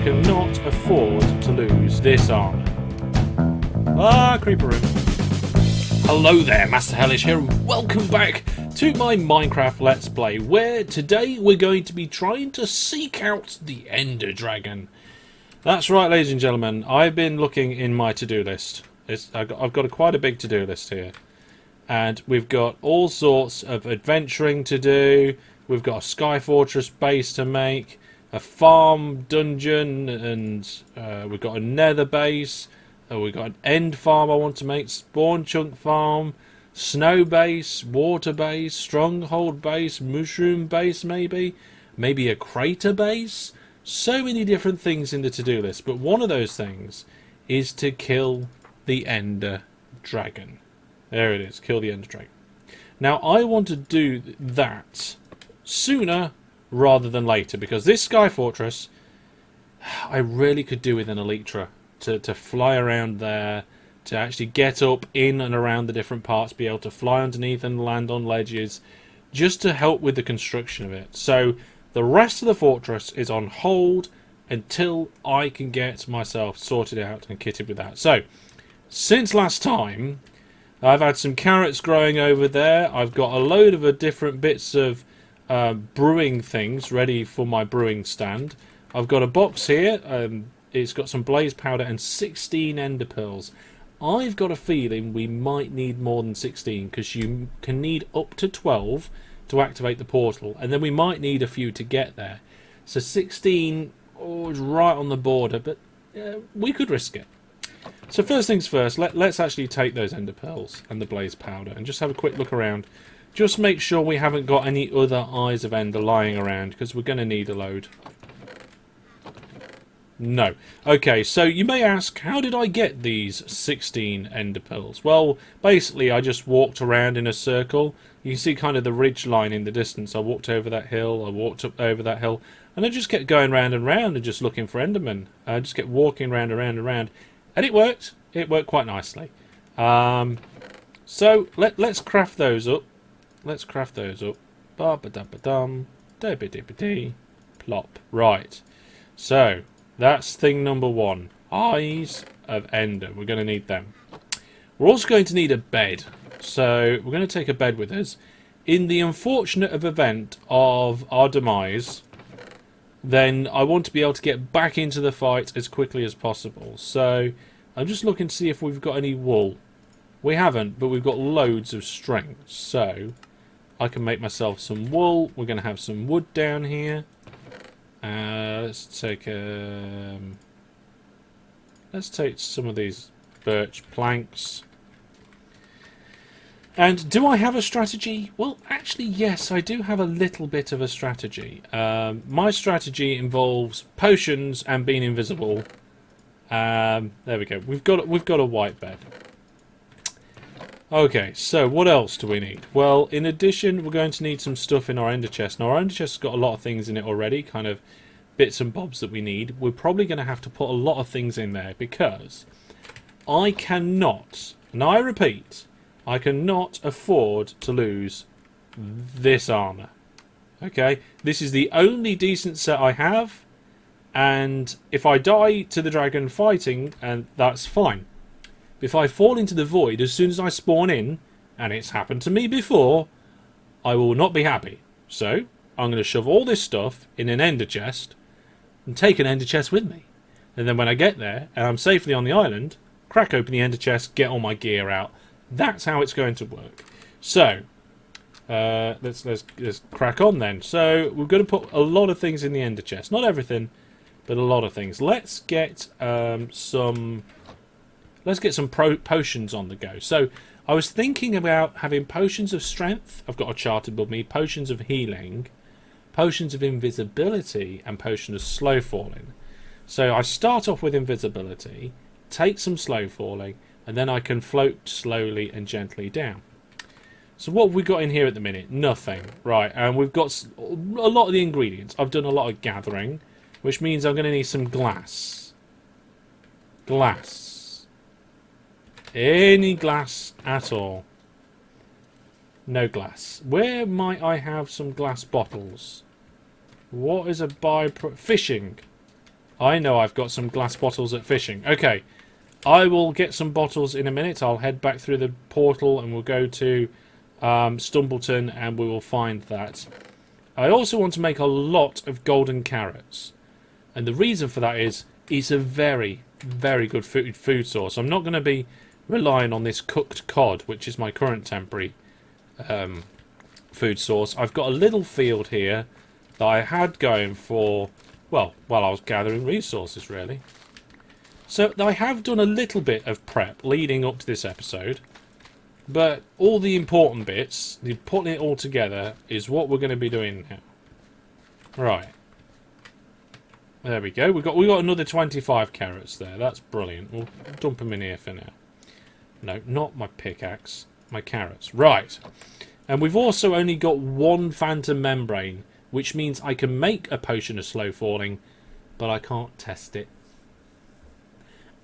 cannot afford to lose this armor. Ah, creeper room. Hello there, Master Hellish here, and welcome back to my Minecraft Let's Play, where today we're going to be trying to seek out the Ender Dragon. That's right, ladies and gentlemen, I've been looking in my to-do list. I've got quite a big to-do list here. And we've got all sorts of adventuring to do. We've got a Sky Fortress base to make, a farm dungeon, and we've got a nether base. We've got an end farm I want to make, spawn chunk farm, snow base, water base, stronghold base, mushroom base maybe a crater base. So many different things in the to-do list, but one of those things is to kill the Ender Dragon. There it is, kill the Ender Dragon. Now I want to do that sooner rather than later, because this Sky Fortress I really could do with an Elytra. To fly around there, to actually get up in and around the different parts, be able to fly underneath and land on ledges, just to help with the construction of it. So the rest of the fortress is on hold until I can get myself sorted out and kitted with that. So since last time, I've had some carrots growing over there. I've got a load of different bits of brewing things ready for my brewing stand. I've got a box here. It's got some blaze powder and 16 ender pearls. I've got a feeling we might need more than 16, because you can need up to 12 to activate the portal, and then we might need a few to get there. So 16 is right on the border, but we could risk it. So first things first, let's actually take those ender pearls and the blaze powder and just have a quick look around. Just make sure we haven't got any other eyes of ender lying around, because we're going to need a load. No. Okay, so you may ask, how did I get these 16 ender pearls? Well, basically I just walked around in a circle. You can see kind of the ridge line in the distance. I walked over that hill, I walked up over that hill, and I just kept going round and round and just looking for endermen. I just kept walking round and round and round, and it worked. It worked quite nicely. So let's craft those up. Let's craft those up. Ba-ba-da-ba-dum, da-ba-dee-ba-dee, plop. Right. So that's thing number one. Eyes of Ender. We're going to need them. We're also going to need a bed. So we're going to take a bed with us. In the unfortunate event of our demise, then I want to be able to get back into the fight as quickly as possible. So I'm just looking to see if we've got any wool. We haven't, but we've got loads of strength. So I can make myself some wool. We're going to have some wood down here. Let's take some of these birch planks. And do I have a strategy? Well, actually, yes, I do have a little bit of a strategy. My strategy involves potions and being invisible. There we go. We've got a white bed. Okay, so what else do we need? Well, in addition, we're going to need some stuff in our ender chest. Now, our ender chest has got a lot of things in it already, kind of bits and bobs that we need. We're probably going to have to put a lot of things in there, because I cannot, and I repeat, I cannot afford to lose this armor. Okay, this is the only decent set I have, and if I die to the dragon fighting, and that's fine. If I fall into the void as soon as I spawn in, and it's happened to me before, I will not be happy. So I'm going to shove all this stuff in an ender chest and take an ender chest with me. And then when I get there and I'm safely on the island, crack open the ender chest, get all my gear out. That's how it's going to work. So let's crack on then. So we're going to put a lot of things in the ender chest. Not everything, but a lot of things. Let's get some potions on the go. So I was thinking about having potions of strength. I've got a chart above me. Potions of healing, potions of invisibility, and potion of slow falling. So I start off with invisibility, take some slow falling, and then I can float slowly and gently down. So what have we got in here at the minute? Nothing. Right, and we've got a lot of the ingredients. I've done a lot of gathering, which means I'm going to need some glass. Glass. Any glass at all. No glass. Where might I have some glass bottles? What is a byproduct? Fishing. I know I've got some glass bottles at fishing. Okay, I will get some bottles in a minute. I'll head back through the portal and we'll go to Stumbleton and we will find that. I also want to make a lot of golden carrots. And the reason for that is it's a very, very good food source. I'm not going to be relying on this cooked cod, which is my current temporary food source. I've got a little field here that I had going for, well, while I was gathering resources, really. So I have done a little bit of prep leading up to this episode, but all the important bits, putting it all together, is what we're going to be doing now. Right. There we go. We got another 25 carrots there. That's brilliant. We'll dump them in here for now. No, not my pickaxe. My carrots. Right. And we've also only got one phantom membrane, which means I can make a potion of slow falling, but I can't test it.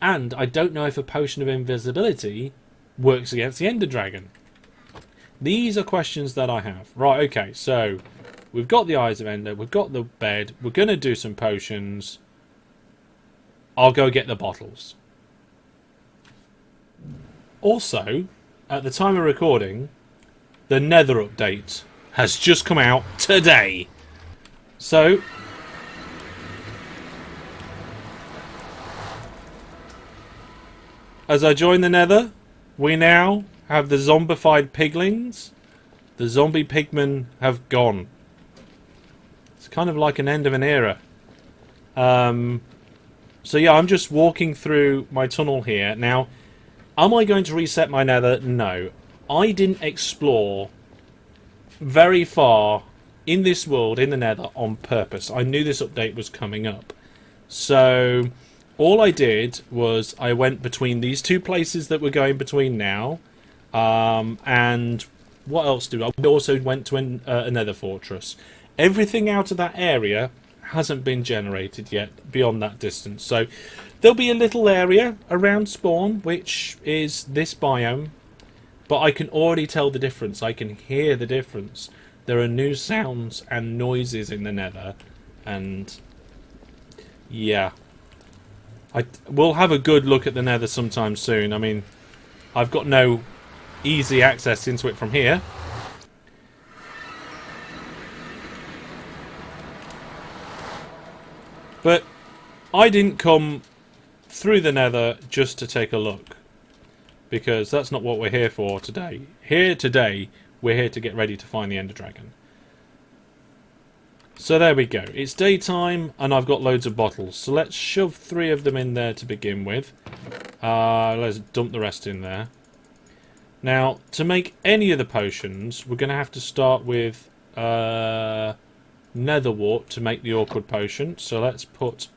And I don't know if a potion of invisibility works against the Ender Dragon. These are questions that I have. Right, okay, so we've got the Eyes of Ender, we've got the bed, we're going to do some potions. I'll go get the bottles. Also, at the time of recording, the Nether update has just come out today. So, as I join the Nether, we now have the zombified piglings. The zombie pigmen have gone. It's kind of like an end of an era. So yeah, I'm just walking through my tunnel here. Now, am I going to reset my Nether? No. I didn't explore very far in this world, in the Nether, on purpose. I knew this update was coming up. So all I did was I went between these two places that we're going between now. And what else do I? We also went to a Nether fortress. Everything out of that area hasn't been generated yet beyond that distance. So there'll be a little area around spawn, which is this biome. But I can already tell the difference. I can hear the difference. There are new sounds and noises in the Nether. And yeah. We'll have a good look at the Nether sometime soon. I mean, I've got no easy access into it from here. But I didn't come through the Nether just to take a look. Because that's not what we're here for today. Here today, we're here to get ready to find the Ender Dragon. So there we go. It's daytime and I've got loads of bottles. So let's shove 3 of them in there to begin with. Let's dump the rest in there. Now, to make any of the potions, we're going to have to start with nether wart to make the awkward potion. So let's put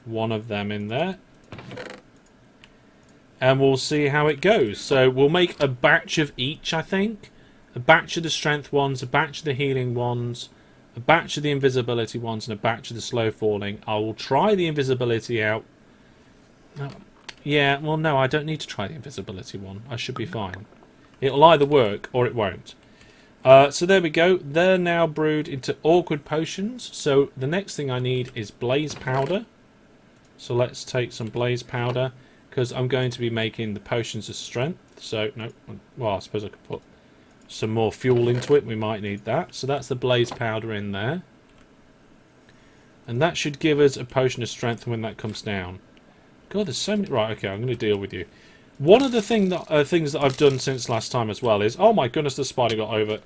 1 of them in there. And we'll see how it goes. So we'll make a batch of each, I think. A batch of the strength ones, a batch of the healing ones, a batch of the invisibility ones, and a batch of the slow falling. I will try the invisibility out. Yeah, well, no, I don't need to try the invisibility one. I should be fine. It'll either work or it won't. So there we go. They're now brewed into awkward potions. So the next thing I need is blaze powder. So let's take some blaze powder, because I'm going to be making the potions of strength. So, no, well, I suppose I could put some more fuel into it. We might need that. So that's the blaze powder in there. And that should give us a potion of strength when that comes down. God, there's so many... Right, okay, I'm going to deal with you. One of the things that I've done since last time as well is... Oh my goodness, the spider got over.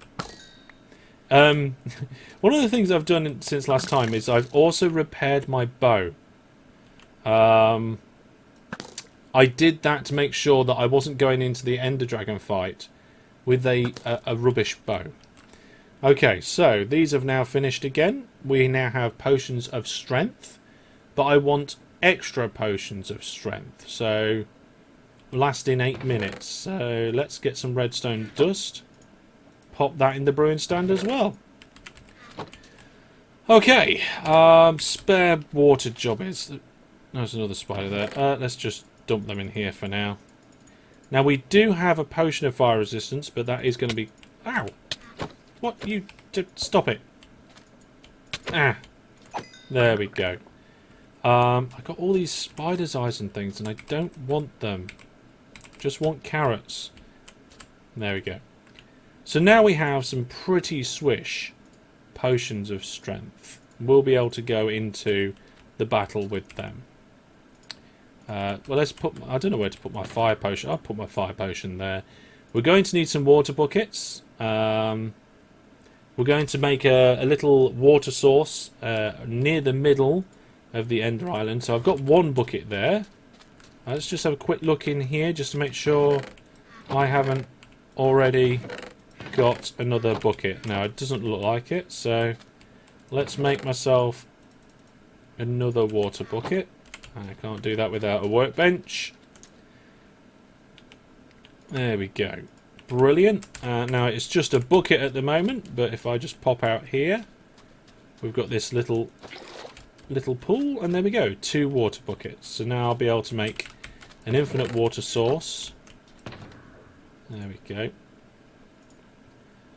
One of the things I've done since last time is I've also repaired my bow. I did that to make sure that I wasn't going into the Ender Dragon fight with a rubbish bow. Okay, so these have now finished again. We now have potions of strength, but I want extra potions of strength, so lasting 8 minutes. So let's get some redstone dust. Pop that in the brewing stand as well. Okay, spare water jobbies. There's another spider there. Let's just dump them in here for now. Now we do have a potion of fire resistance, but that is going to be... Ow! What? You... Stop it. Ah! There we go. I got all these spider's eyes and things, and I don't want them. Just want carrots. There we go. So now we have some pretty swish potions of strength. We'll be able to go into the battle with them. Well, let's put... I don't know where to put my fire potion. I'll put my fire potion there. We're going to need some water buckets. We're going to make a little water source near the middle of the Ender Island. So I've got one bucket there. Let's just have a quick look in here just to make sure I haven't already got another bucket. Now, it doesn't look like it, so let's make myself another water bucket. I can't do that without a workbench. There we go. Brilliant. Now, it's just a bucket at the moment, but if I just pop out here, we've got this little pool, and there we go. 2 water buckets. So now I'll be able to make an infinite water source. There we go.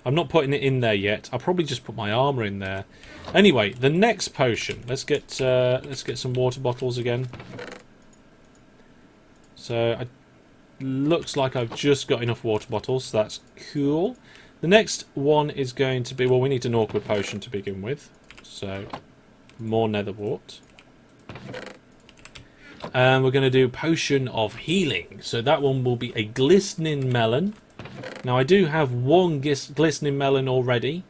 I'm not putting it in there yet. I'll probably just put my armor in there. Anyway, the next potion. Let's get some water bottles again. So it looks like I've just got enough water bottles. So that's cool. The next one is going to be, well, we need an awkward potion to begin with. So more nether wart. And we're going to do potion of healing. So that one will be a glistening melon. Now I do have one glistening melon already,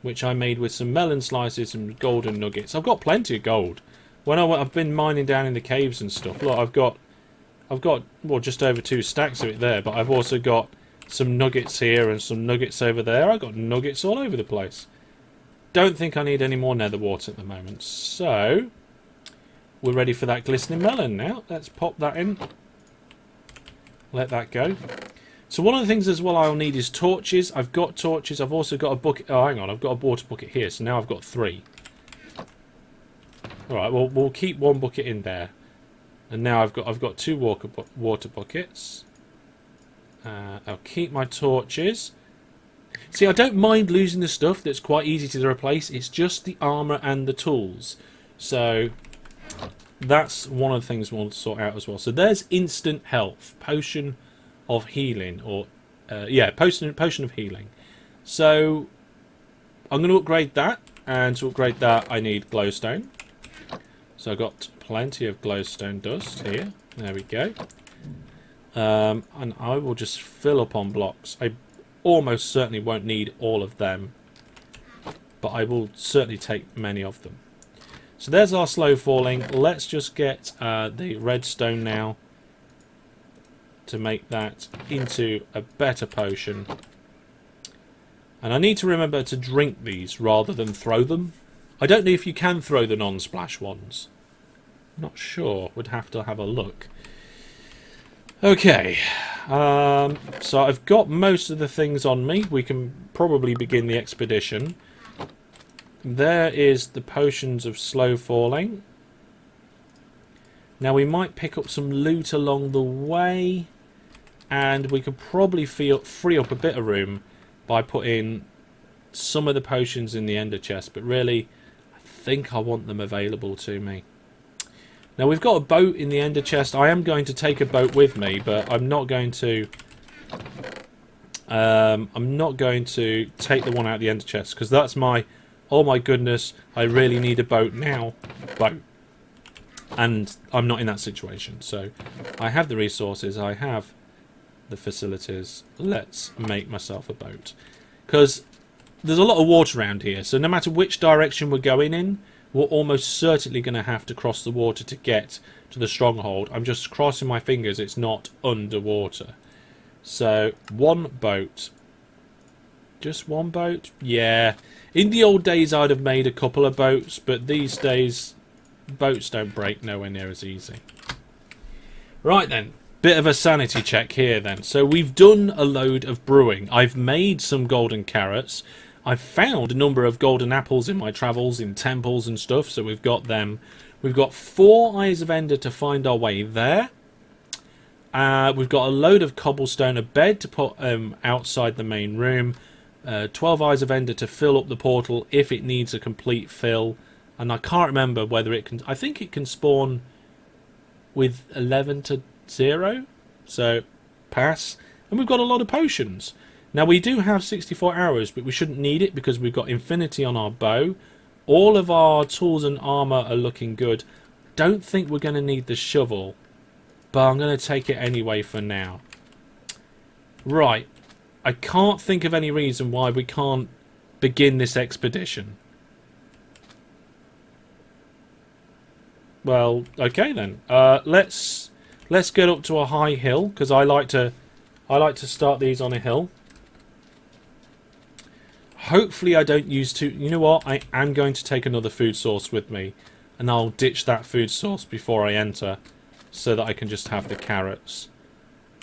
which I made with some melon slices and golden nuggets. I've got plenty of gold. When I've been mining down in the caves and stuff, look, I've got well, just over 2 stacks of it there, but I've also got some nuggets here and some nuggets over there. I've got nuggets all over the place. Don't think I need any more nether wart at the moment. So we're ready for that glistening melon now. Let's pop that in. Let that go. So one of the things as well I'll need is torches. I've got torches. I've also got a bucket. Oh, hang on. I've got a water bucket here. So now I've got 3. All right. Well, we'll keep one bucket in there. And now I've got 2 water buckets. I'll keep my torches. See, I don't mind losing the stuff that's quite easy to replace. It's just the armor and the tools. So that's one of the things we'll sort out as well. So there's instant health, potion of healing, or yeah, potion of healing. So I'm going to upgrade that, and to upgrade that I need glowstone. So I've got plenty of glowstone dust here. There we go. And I will just fill up on blocks. I almost certainly won't need all of them, but I will certainly take many of them. So there's our slow falling. Let's just get the redstone now to make that into a better potion. And I need to remember to drink these rather than throw them. I don't know if you can throw the non-splash ones. Not sure. Would have to have a look. Okay. So I've got most of the things on me. We can probably begin the expedition. There is the potions of slow falling. Now we might pick up some loot along the way, and we could probably free up a bit of room by putting some of the potions in the ender chest, but really I think I want them available to me. Now we've got a boat in the ender chest. I am going to take a boat with me, but I'm not going to take the one out of the ender chest, because that's my, oh my goodness, I really need a boat now boat. And I'm not in that situation. So I have the resources, I have the facilities. Let's make myself a boat, because there's a lot of water around here, so no matter which direction we're going in, we're almost certainly going to have to cross the water to get to the stronghold. I'm just crossing my fingers it's not underwater. So one boat. Just one boat? Yeah. In the old days I'd have made a couple of boats, but these days boats don't break nowhere near as easy. Right then. Bit of a sanity check here then. So we've done a load of brewing. I've made some golden carrots. I've found a number of golden apples in my travels, in temples and stuff, so we've got them. We've got 4 eyes of ender to find our way there. We've got a load of cobblestone, a bed to put outside the main room. 12 eyes of ender to fill up the portal if it needs a complete fill. And I can't remember whether it can... I think it can spawn with 11 to 0. So, pass. And we've got a lot of potions. Now, we do have 64 arrows, but we shouldn't need it because we've got infinity on our bow. All of our tools and armour are looking good. Don't think we're going to need the shovel, but I'm going to take it anyway for now. Right. I can't think of any reason why we can't begin this expedition. Well, okay then. Let's get up to a high hill because I like to start these on a hill. Hopefully I don't use too... You know what? I am going to take another food source with me. And I'll ditch that food source before I enter. So that I can just have the carrots.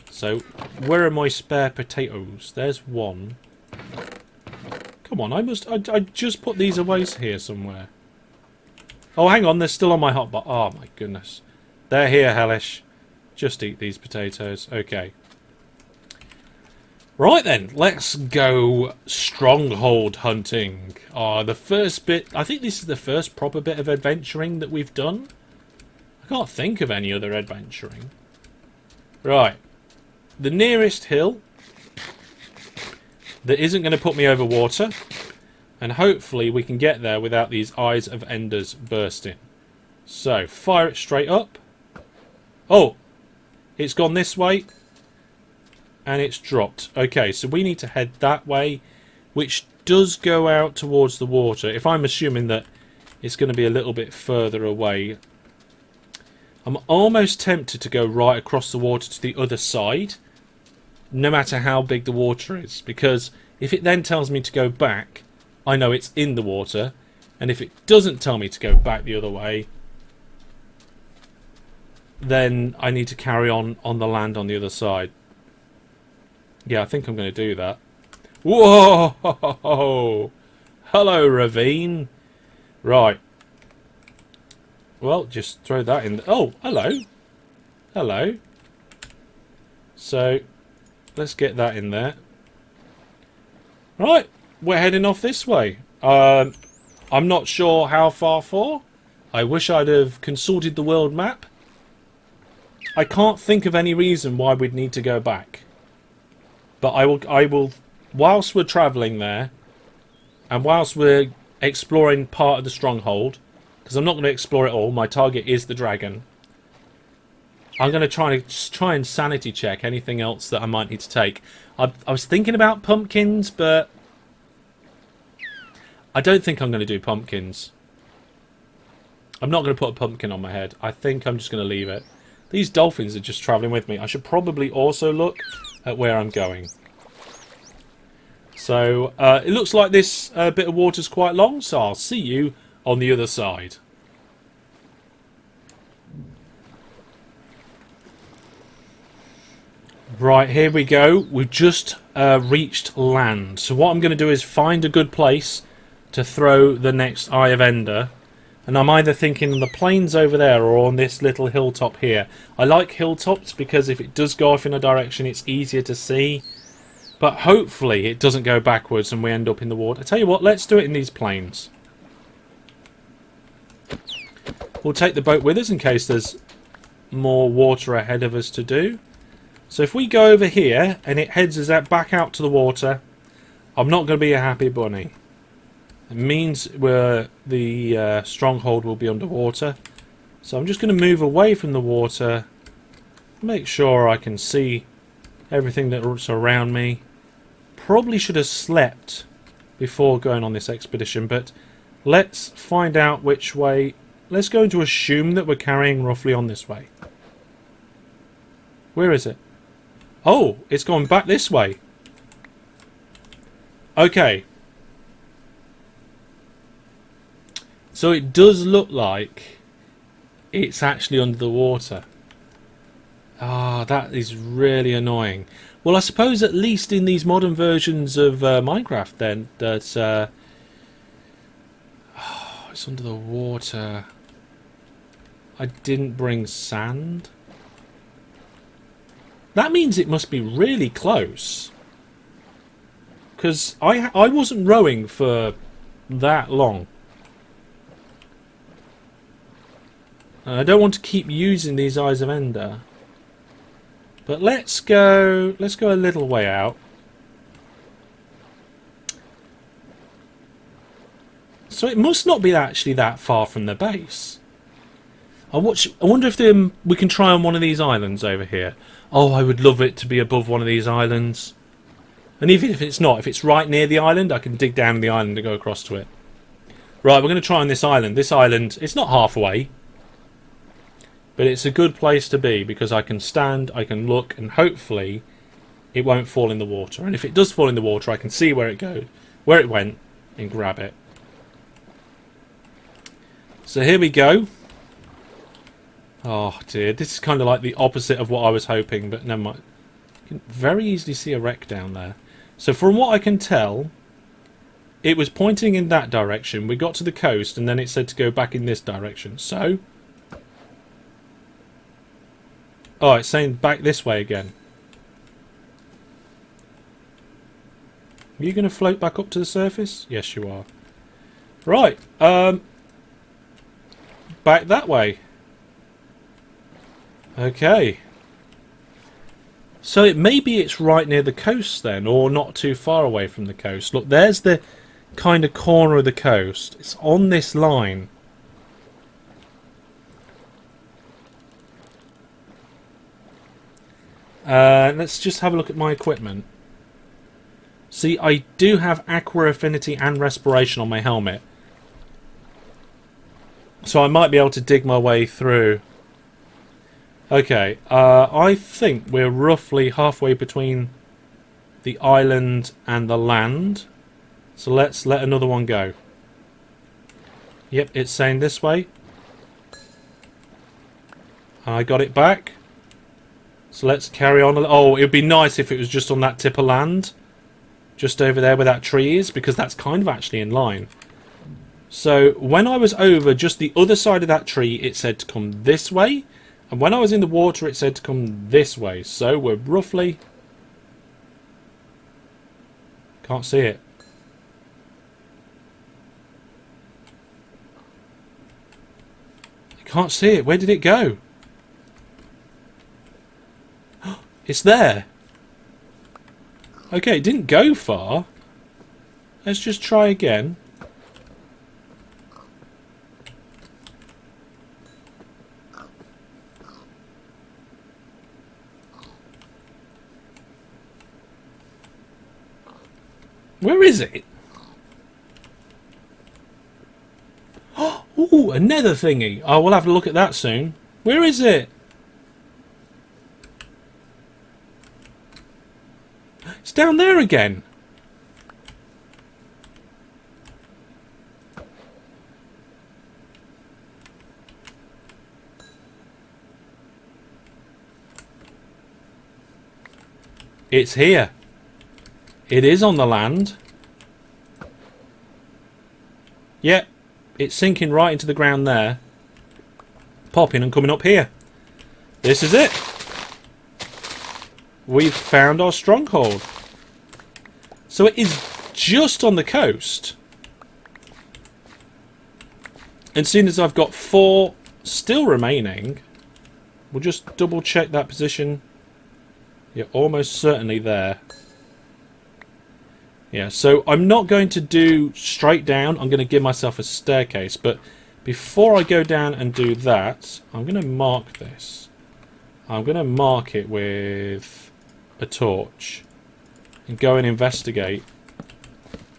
So, where are my spare potatoes? There's one. Come on, I just put these away here somewhere. Oh, hang on, they're still on my hotbar. Oh, my goodness. They're here, Hellish. Just eat these potatoes. Okay. Right then, let's go stronghold hunting. The first bit... I think this is the first proper bit of adventuring that we've done. I can't think of any other adventuring. Right. The nearest hill that isn't going to put me over water. And hopefully we can get there without these eyes of enders bursting. So, fire it straight up. Oh! It's gone this way. And it's dropped. Okay, so we need to head that way, which does go out towards the water. If I'm assuming that it's going to be a little bit further away. I'm almost tempted to go right across the water to the other side, no matter how big the water is. Because if it then tells me to go back, I know it's in the water. And if it doesn't tell me to go back the other way, then I need to carry on the land on the other side. Yeah, I think I'm going to do that. Whoa! Hello, ravine. Right. Well, just throw that in. Oh, hello. Hello. So, let's get that in there. Right, we're heading off this way. I'm not sure how far for. I wish I'd have consulted the world map. I can't think of any reason why we'd need to go back. But I will, whilst we're travelling there, and whilst we're exploring part of the stronghold, because I'm not going to explore it all, my target is the dragon, I'm going to try and sanity check anything else that I might need to take. I was thinking about pumpkins, but I don't think I'm going to do pumpkins. I'm not going to put a pumpkin on my head. I think I'm just going to leave it. These dolphins are just travelling with me. I should probably also look at where I'm going. So, it looks like this bit of water's quite long, so I'll see you on the other side. Right, here we go. We've just reached land. So what I'm going to do is find a good place to throw the next Eye of Ender. And I'm either thinking on the plains over there or on this little hilltop here. I like hilltops because if it does go off in a direction, it's easier to see. But hopefully it doesn't go backwards and we end up in the water. I tell you what, let's do it in these plains. We'll take the boat with us in case there's more water ahead of us to do. So if we go over here and it heads us back out to the water, I'm not going to be a happy bunny. It means the stronghold will be underwater. So I'm just going to move away from the water. Make sure I can see everything that's around me. Probably should have slept before going on this expedition, but let's find out which way. Let's go to assume that we're carrying roughly on this way. Where is it? Oh, it's gone back this way. Okay. So it does look like it's actually under the water. Ah, that is really annoying. Well, I suppose at least in these modern versions of Minecraft then, that it's under the water. I didn't bring sand. That means it must be really close. Because I wasn't rowing for that long. And I don't want to keep using these Eyes of Ender. But let's go a little way out. So it must not be actually that far from the base. I wonder if we can try on one of these islands over here. Oh, I would love it to be above one of these islands. And even if it's not, if it's right near the island, I can dig down the island and go across to it. Right, we're going to try on this island. This island, it's not halfway. But it's a good place to be because I can stand, I can look, and hopefully it won't fall in the water. And if it does fall in the water, I can see where it goes, where it went, and grab it. So here we go. Oh dear, this is kind of like the opposite of what I was hoping, but never mind. You can very easily see a wreck down there. So from what I can tell, it was pointing in that direction. We got to the coast and then it said to go back in this direction. So... oh, it's saying back this way again. Are you going to float back up to the surface? Yes, you are. Right. Back that way. Okay. So maybe it's right near the coast then, or not too far away from the coast. Look, there's the kind of corner of the coast. It's on this line. Let's just have a look at my equipment. See, I do have Aqua Affinity and Respiration on my helmet. So I might be able to dig my way through. Okay, I think we're roughly halfway between the island and the land. So let's let another one go. Yep, it's saying this way. I got it back. So let's carry on. Oh, it would be nice if it was just on that tip of land. Just over there where that tree is, because that's kind of actually in line. So when I was over just the other side of that tree, it said to come this way. And when I was in the water, it said to come this way. So we're roughly... can't see it. I can't see it. Where did it go? It's there. Okay, it didn't go far. Let's just try again. Where is it? Oh, a nether thingy. Oh, we'll have to look at that soon. Where is it? It's down there again. It's here. It is on the land. Yep. It's sinking right into the ground there. Popping and coming up here. This is it. We've found our stronghold. So it is just on the coast. And soon as I've got 4 still remaining, we'll just double check that position. You're almost certainly there. Yeah, so I'm not going to do straight down. I'm going to give myself a staircase. But before I go down and do that, I'm going to mark this. I'm going to mark it with a torch. And go and investigate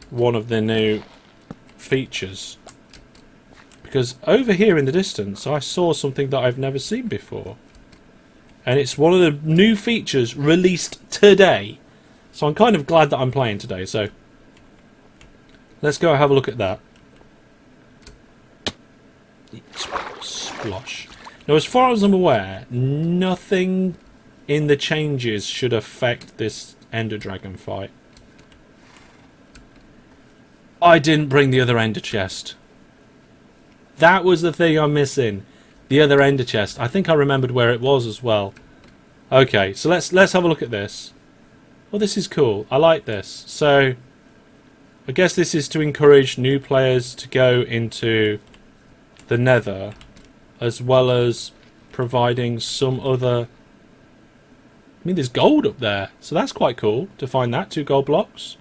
one of the new features. Because over here in the distance, I saw something that I've never seen before. And it's one of the new features released today. So I'm kind of glad that I'm playing today. So let's go have a look at that. Splosh. Now, as far as I'm aware, nothing in the changes should affect this Ender Dragon fight. I didn't bring the other Ender chest. That was the thing I'm missing. The other Ender chest. I think I remembered where it was as well. Okay, so let's have a look at this. Well, this is cool. I like this. So, I guess this is to encourage new players to go into the Nether as well as providing some other... I mean, there's gold up there, so that's quite cool to find that. 2 gold blocks.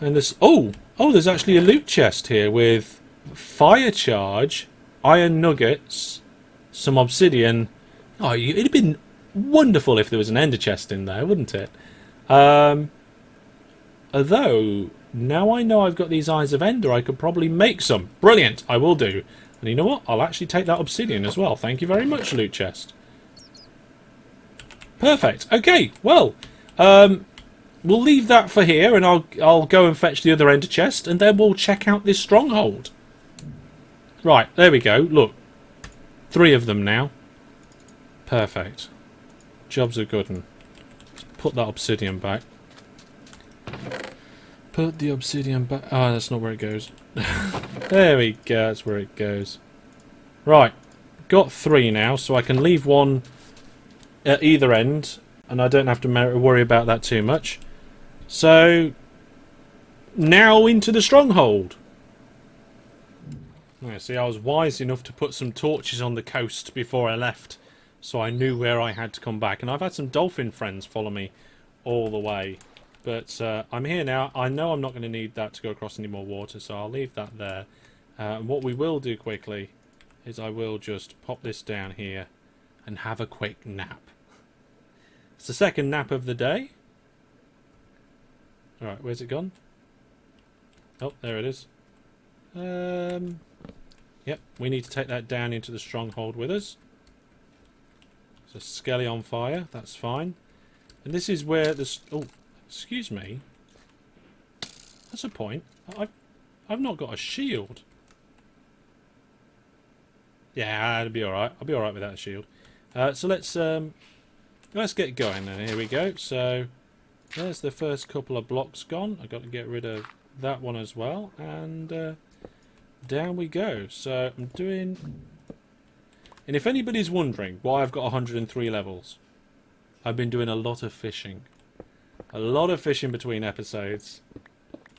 And there's... Oh, there's actually a loot chest here with fire charge, iron nuggets, some obsidian. Oh, it'd have been wonderful if there was an ender chest in there, wouldn't it? Although, now I know I've got these eyes of ender, I could probably make some. Brilliant, I will do. And you know what? I'll actually take that obsidian as well. Thank you very much, loot chest. Perfect. Okay, well, we'll leave that for here, and I'll go and fetch the other ender chest, and then we'll check out this stronghold. Right, there we go. Look, 3 of them now. Perfect. Job's a good one. Let's put that obsidian back. Put the obsidian back. Oh, that's not where it goes. There we go. That's where it goes. Right. Got 3 now, so I can leave 1 at either end, and I don't have to worry about that too much. So, now into the stronghold. Yeah, see, I was wise enough to put some torches on the coast before I left, so I knew where I had to come back. And I've had some dolphin friends follow me all the way. But I'm here now. I know I'm not going to need that to go across any more water, so I'll leave that there. And what we will do quickly is I will just pop this down here and have a quick nap. It's the second nap of the day. Alright, where's it gone? Oh, there it is. Yep, we need to take that down into the stronghold with us. There's a skelly on fire, that's fine. And this is where the... Oh, excuse me. That's a point. I've not got a shield. Yeah, that'll be alright. I'll be alright without a shield. So let's get going then. Here we go. So there's the first couple of blocks gone. I've got to get rid of that one as well. And down we go. So I'm doing... And if anybody's wondering why I've got 103 levels, I've been doing a lot of fishing. A lot of fishing between episodes.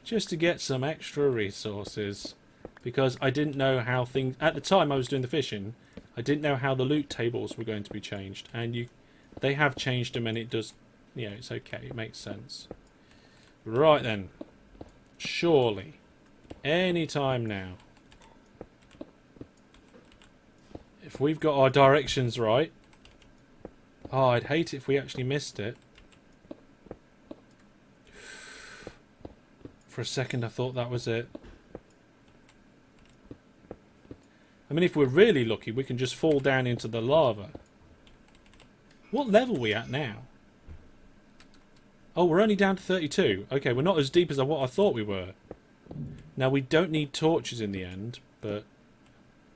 Just to get some extra resources. Because I didn't know how things... At the time I was doing the fishing, I didn't know how the loot tables were going to be changed. And they have changed them, and it does... Yeah, it's okay. It makes sense. Right then. Surely. Any time now. If we've got our directions right... Oh, I'd hate it if we actually missed it. For a second I thought that was it. I mean, if we're really lucky, we can just fall down into the lava. What level are we at now? Oh, we're only down to 32. Okay, we're not as deep as what I thought we were. Now, we don't need torches in the end, but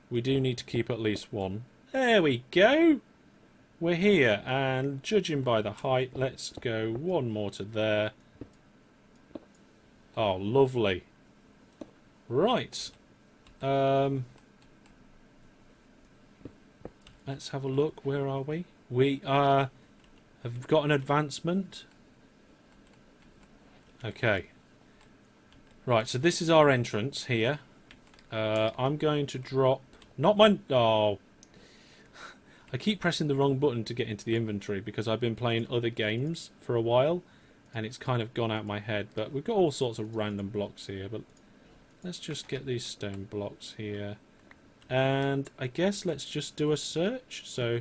we do need to keep at least 1. There we go! We're here, and judging by the height, let's go 1 more to there. Oh, lovely. Right. Let's have a look. Where are we? We have got an advancement. Okay. Right, so this is our entrance here. I'm going to drop... Not my... Oh. I keep pressing the wrong button to get into the inventory because I've been playing other games for a while. And it's kind of gone out my head. But we've got all sorts of random blocks here. But let's just get these stone blocks here. And I guess let's just do a search. So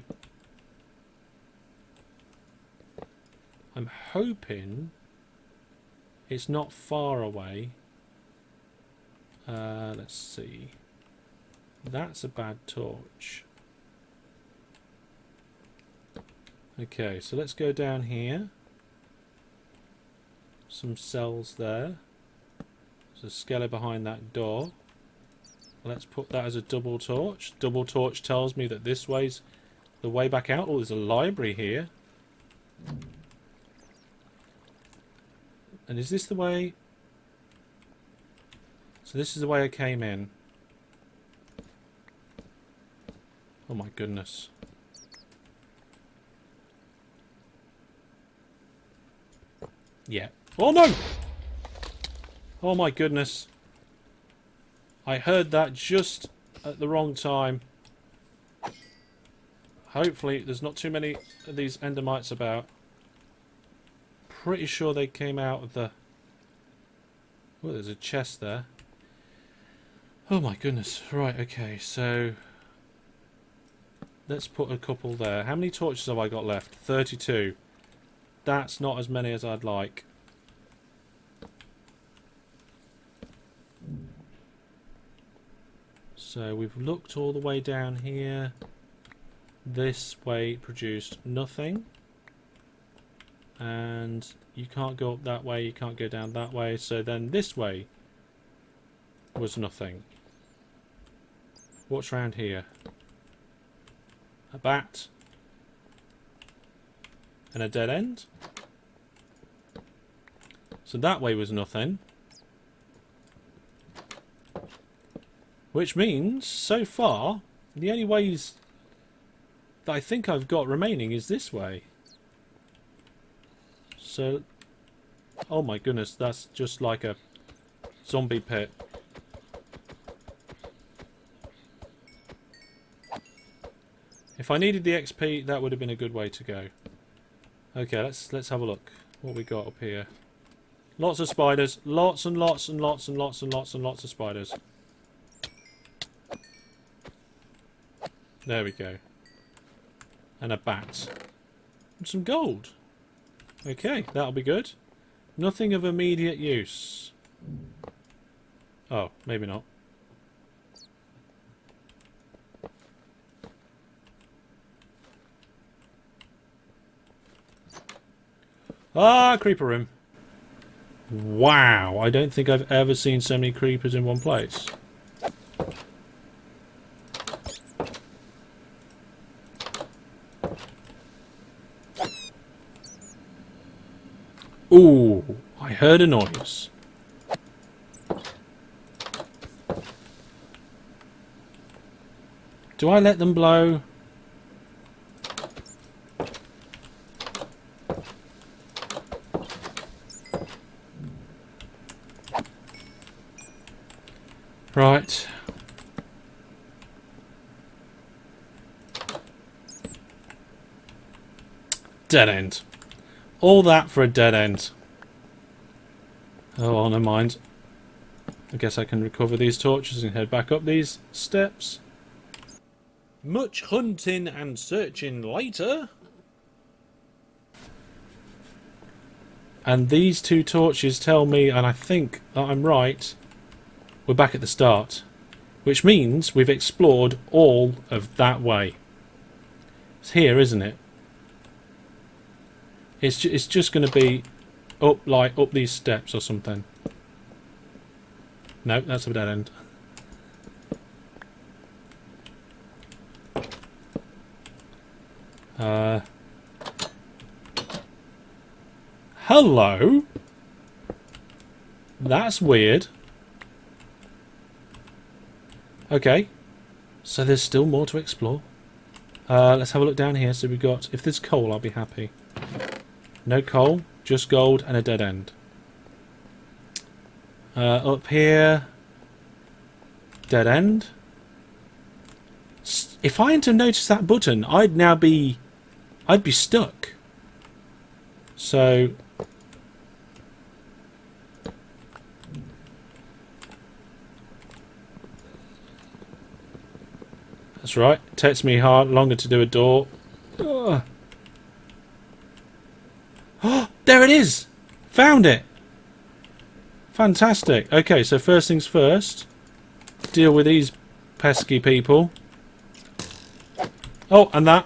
I'm hoping it's not far away. Let's see. That's a bad torch. Okay, so let's go down here. Some cells there. There's a skeleton behind that door. Let's put that as a double torch. Double torch tells me that this way's the way back out. Oh, there's a library here. And is this the way? So this is the way I came in. Oh my goodness. Yeah. Oh no! Oh my goodness. I heard that just at the wrong time. Hopefully there's not too many of these endermites about. Pretty sure they came out of the... Oh, there's a chest there. Oh my goodness. Right, okay, so... Let's put a couple there. How many torches have I got left? 32. That's not as many as I'd like. So we've looked all the way down here. This way produced nothing. And you can't go up that way, you can't go down that way. So then this way was nothing. What's round here? A bat. And a dead end. So that way was nothing. Which means, so far, the only ways that I think I've got remaining is this way. So, oh my goodness, that's just like a zombie pit. If I needed the XP, that would have been a good way to go. Okay, let's have a look. What we got up here? Lots of spiders. Lots and lots and lots and lots and lots and lots of spiders. There we go. And a bat. And some gold. Okay, that'll be good. Nothing of immediate use. Oh, maybe not. Ah, creeper room. Wow, I don't think I've ever seen so many creepers in one place. Ooh, I heard a noise. Do I let them blow? Right. Dead end. All that for a dead end. Oh, well, never mind. I guess I can recover these torches and head back up these steps. Much hunting and searching later. And these two torches tell me, and I think that I'm right, we're back at the start. Which means we've explored all of that way. It's here, isn't it? It's just going to be up, like, up these steps or something. No, that's a dead end. Hello? That's weird. Okay. So there's still more to explore. Let's have a look down here. So we've got... If there's coal, I'll be happy. No coal. Just gold and a dead end. Up here... Dead end. If I hadn't have noticed that button, I'd be stuck. So... That's right. It takes me longer to do a door. Ugh. Oh, there it is! Found it! Fantastic. Okay, so first things first. Deal with these pesky people. Oh, and that.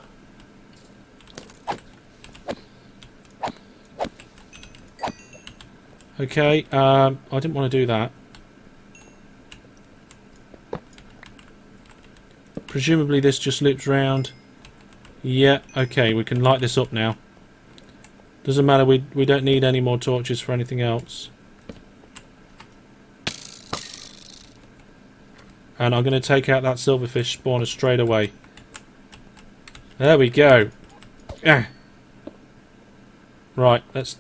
Okay, I didn't want to do that. Presumably this just loops round. Yeah, okay, we can light this up now. Doesn't matter, we don't need any more torches for anything else. And I'm going to take out that silverfish spawner straight away. There we go. Yeah. Right, let's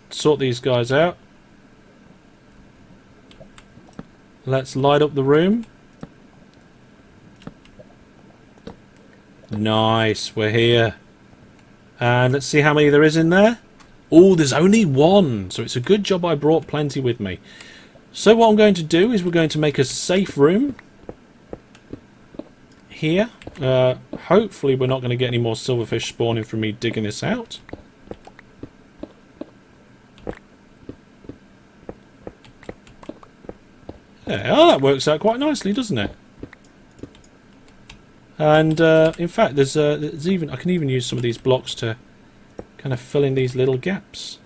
sort these guys out. Let's light up the room. Nice, we're here. And let's see how many there is in there. Oh, there's only one. So it's a good job I brought plenty with me. So what I'm going to do is we're going to make a safe room here. Hopefully we're not going to get any more silverfish spawning from me digging this out. Yeah, oh, that works out quite nicely, doesn't it? And in fact, there's even I can even use some of these blocks to kind of fill in these little gaps.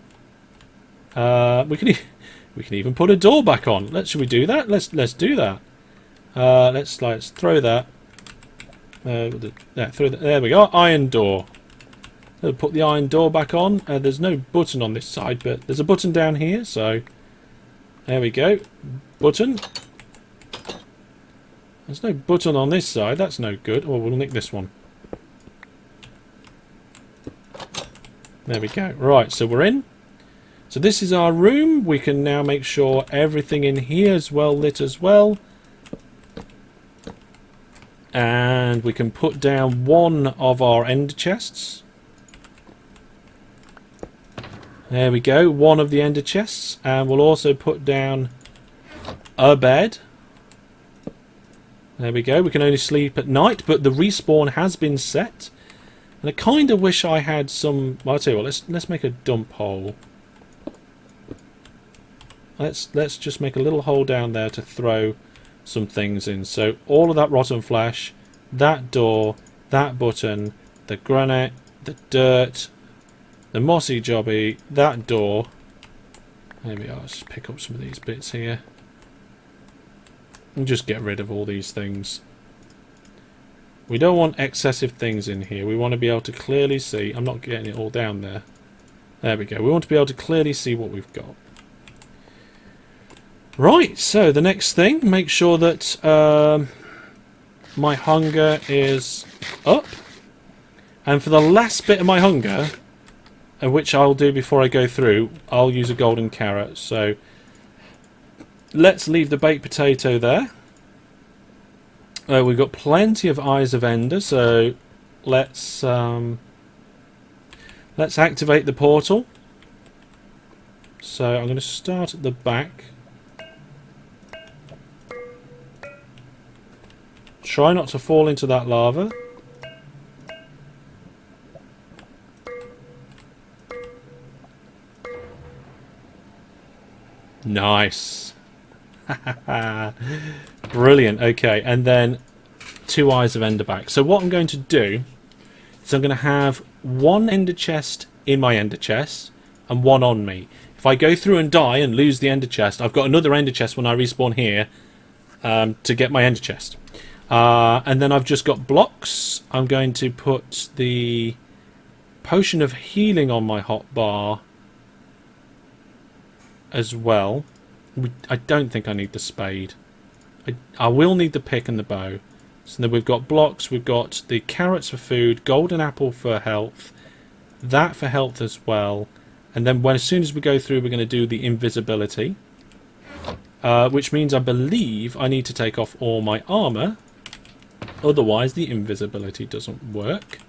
We can even put a door back on. Should we do that? Let's do that. Let's throw that. There we go. Iron door. We'll put the iron door back on. There's no button on this side, but there's a button down here. So there we go. Button. There's no button on this side. That's no good. Oh, we'll nick this one. There we go. Right, so we're in. So this is our room. We can now make sure everything in here is well lit as well. And we can put down one of our ender chests. There we go. One of the ender chests. And we'll also put down a bed. There we go. We can only sleep at night, but the respawn has been set. And I kind of wish I had some... Well, I'll tell you what, let's make a dump hole. Let's just make a little hole down there to throw some things in. So all of that rotten flesh, that door, that button, the granite, the dirt, the mossy jobby, that door. There we are. Let's just pick up some of these bits here. And just get rid of all these things. We don't want excessive things in here. We want to be able to clearly see. I'm not getting it all down there. There we go. We want to be able to clearly see what we've got. Right, so the next thing, make sure that my hunger is up. And for the last bit of my hunger, which I'll do before I go through, I'll use a golden carrot. So let's leave the baked potato there. We've got plenty of Eyes of Ender, so let's activate the portal. So I'm going to start at the back. Try not to fall into that lava. Nice. Brilliant. Okay, and then 2 Eyes of Ender back. So what I'm going to do is I'm going to have one ender chest in my ender chest and one on me. If I go through and die and lose the ender chest, I've got another ender chest when I respawn here to get my ender chest. And then I've just got blocks. I'm going to put the potion of healing on my hotbar as well. I don't think I need the spade. I will need the pick and the bow. So then we've got blocks, we've got the carrots for food, golden apple for health, that for health as well. And then as soon as we go through, we're going to do the invisibility. Which means I believe I need to take off all my armour. Otherwise the invisibility doesn't work.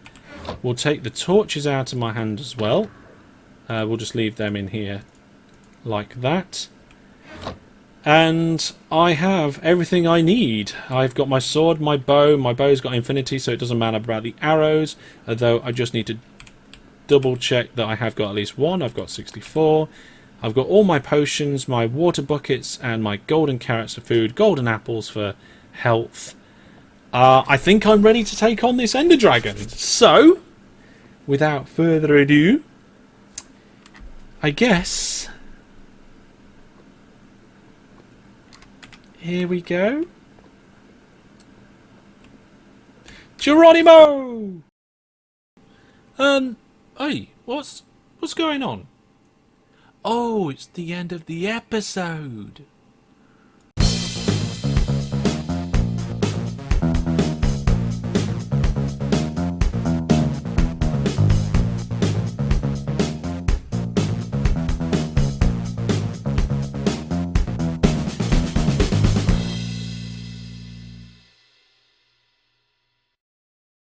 We'll take the torches out of my hand as well. We'll just leave them in here like that. And I have everything I need. I've got my sword, my bow. My bow's got infinity, so it doesn't matter about the arrows. Although I just need to double check that I have got at least one. I've got 64. I've got all my potions, my water buckets, and my golden carrots for food, golden apples for health. I think I'm ready to take on this Ender Dragon. So, without further ado, I guess... Here we go. Geronimo! Hey, what's going on? Oh, it's the end of the episode.